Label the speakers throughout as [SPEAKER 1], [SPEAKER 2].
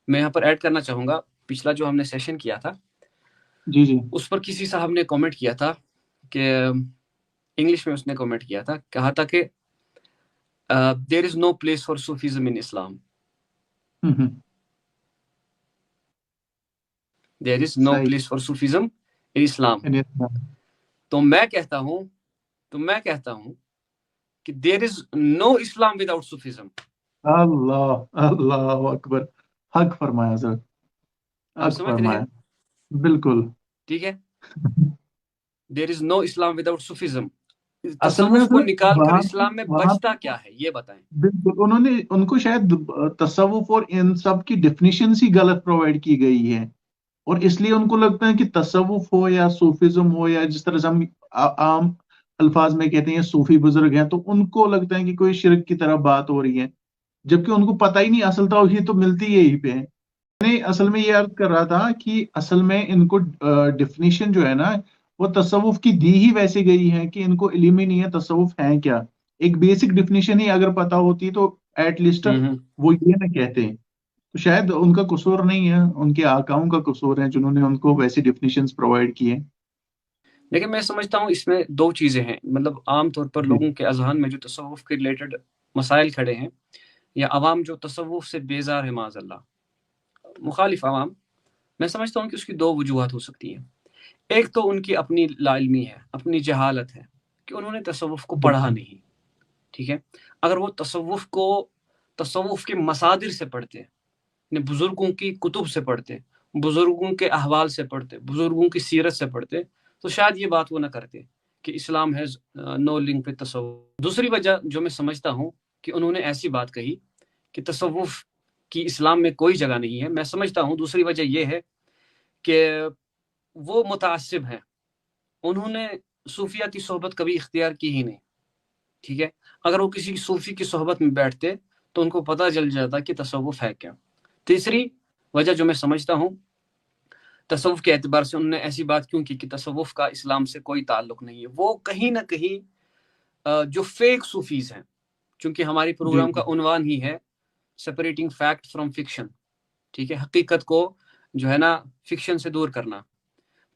[SPEAKER 1] میں یہاں پر ایڈ کرنا چاہوں گا، پچھلا جو ہم نے سیشن کیا تھا
[SPEAKER 2] جی جی
[SPEAKER 1] اس پر کسی صاحب نے کامنٹ کیا تھا کہ انگلش میں اس نے کامنٹ کیا تھا، کہا تھا کہ دیر از نو پلیس فار صوفیزم ان اسلام، دیر از نو
[SPEAKER 2] صحیح
[SPEAKER 1] پلیس فار صوفیزم ان اسلام. تو میں کہتا ہوں کہ دیر از نو اسلام وداؤٹ صوفیزم.
[SPEAKER 2] اللہ اللہ اکبر، حق فرمایا حضرت،
[SPEAKER 1] آپ
[SPEAKER 2] حق
[SPEAKER 1] سمجھ رہے
[SPEAKER 2] فرمایا،
[SPEAKER 1] ہیں؟
[SPEAKER 2] بالکل.
[SPEAKER 1] ٹھیک ہے، دیر از نو اسلام وداؤٹ صوفیزم.
[SPEAKER 2] اصل میں
[SPEAKER 1] تصوف کو نکال کر
[SPEAKER 2] وہاں
[SPEAKER 1] اسلام میں
[SPEAKER 2] وہاں
[SPEAKER 1] بچتا کیا ہے یہ بتائیں.
[SPEAKER 2] بالکل ان کو شاید تصوف اور ان سب کی ڈیفینیشنز ہی غلط پرووائڈ کی گئی ہے، اور اس لیے ان کو لگتا ہے کہ تصوف ہو یا صوفیزم ہو، یا جس طرح سے ہم عام الفاظ میں کہتے ہیں صوفی بزرگ ہیں، تو ان کو لگتا ہے کہ کوئی شرک کی طرح بات ہو رہی ہے، جبکہ ان کو پتہ ہی نہیں اصل توحید تو ملتی یہی پہ ہے. میں اصل میں یہ عرض کر رہا تھا کہ اصل میں ان کو ڈیفینیشن جو ہے نا وہ تصوف کی دی ہی ویسے گئی ہے کہ ان کو علم ہی نہیں ہے تصوف ہے کیا. ایک بیسک ڈیفینیشن ہی اگر پتا ہوتی تو ایٹ لیسٹ وہ یہ نہ کہتے ہیں. تو شاید ان کا قصور نہیں ہے، ان کے آقاؤں کا قصور ہے جنہوں نے ان کو ویسی ڈیفینیشنز پرووائڈ کی ہیں.
[SPEAKER 1] لیکن میں سمجھتا ہوں اس میں دو چیزیں ہیں، مطلب عام طور پر
[SPEAKER 2] جی
[SPEAKER 1] لوگوں کے اذہان میں جو تصوف کے ریلیٹڈ مسائل کھڑے ہیں، یا عوام جو تصوف سے بیزار ہے معاذ اللہ، مخالف عوام، میں سمجھتا ہوں کہ اس کی دو وجوہات ہو سکتی ہیں. ایک تو ان کی اپنی لا علمی ہے، اپنی جہالت ہے کہ انہوں نے تصوف کو پڑھا
[SPEAKER 2] بالکل
[SPEAKER 1] نہیں. ٹھیک ہے، اگر وہ تصوف کے مصادر سے پڑھتے، یعنی بزرگوں کی کتب سے پڑھتے، بزرگوں کے احوال سے پڑھتے، بزرگوں کی سیرت سے پڑھتے، تو شاید یہ بات وہ نہ کرتے کہ Islam has no link with تصوف. دوسری وجہ جو میں سمجھتا ہوں کہ انہوں نے ایسی بات کہی کہ تصوف کی اسلام میں کوئی جگہ نہیں ہے، میں سمجھتا ہوں دوسری وجہ یہ ہے کہ وہ متعصب ہیں، انہوں نے صوفیہ کی صحبت کبھی اختیار کی ہی نہیں. ٹھیک ہے، اگر وہ کسی صوفی کی صحبت میں بیٹھتے تو ان کو پتہ چل جاتا کہ تصوف ہے کیا. تیسری وجہ جو میں سمجھتا ہوں تصوف کے اعتبار سے انہوں نے ایسی بات کیوں کی کہ تصوف کا اسلام سے کوئی تعلق نہیں ہے، وہ کہیں نہ کہیں جو فیک صوفیز ہیں، چونکہ ہماری
[SPEAKER 2] جی
[SPEAKER 1] پروگرام کا عنوان ہی ہے سپریٹنگ فیکٹ فرام فکشن. ٹھیک ہے، حقیقت کو جو ہے نا فکشن سے دور کرنا،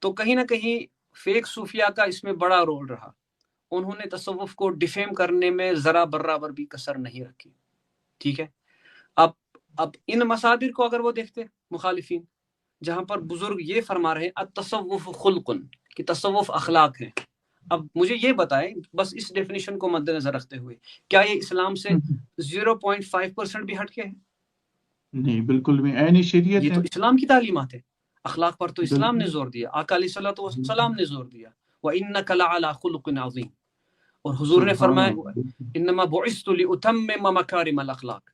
[SPEAKER 1] تو کہیں نہ کہیں فیک صوفیہ کا اس میں بڑا رول رہا. انہوں نے تصوف کو ڈیفیم کرنے میں ذرا برابر بھی کسر نہیں رکھی. ٹھیک ہے، اب ان مصادر کو اگر وہ دیکھتے مخالفین، جہاں پر بزرگ یہ فرما رہے التصوف خلقن، کہ تصوف اخلاق ہے، اب مجھے یہ بتائیں بس اس ڈیفینیشن کو مد نظر رکھتے ہوئے کیا یہ اسلام سے 0.5% بھی ہٹ کے ہے؟
[SPEAKER 2] نہیں، بالکل بھی عین شریعت
[SPEAKER 1] یہ
[SPEAKER 2] ہے.
[SPEAKER 1] تو اسلام کی تعلیمات ہے. اخلاق پر تو اسلام نے
[SPEAKER 2] بالکل
[SPEAKER 1] زور دیا، آقا علیہ الصلوۃ والسلام نے زور دیا، وَإِنَّكَ لَعَلَىٰ خُلُقٍ عَظِيمٍ. اور حضور نے
[SPEAKER 2] سبحان
[SPEAKER 1] فرمایا
[SPEAKER 2] اللہ.
[SPEAKER 1] انما بعثت لأتمم مکارم الاخلاق،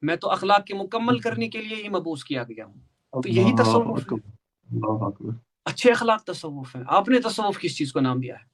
[SPEAKER 1] میں تو اخلاق کے مکمل کرنے کے لیے ہی مبعوث کیا گیا ہوں. تو یہی
[SPEAKER 2] اللہ
[SPEAKER 1] تصوف ہے،
[SPEAKER 2] اکبر، اللہ اکبر.
[SPEAKER 1] اچھے اخلاق تصوف ہیں. آپ نے تصوف کس چیز کو نام دیا ہے؟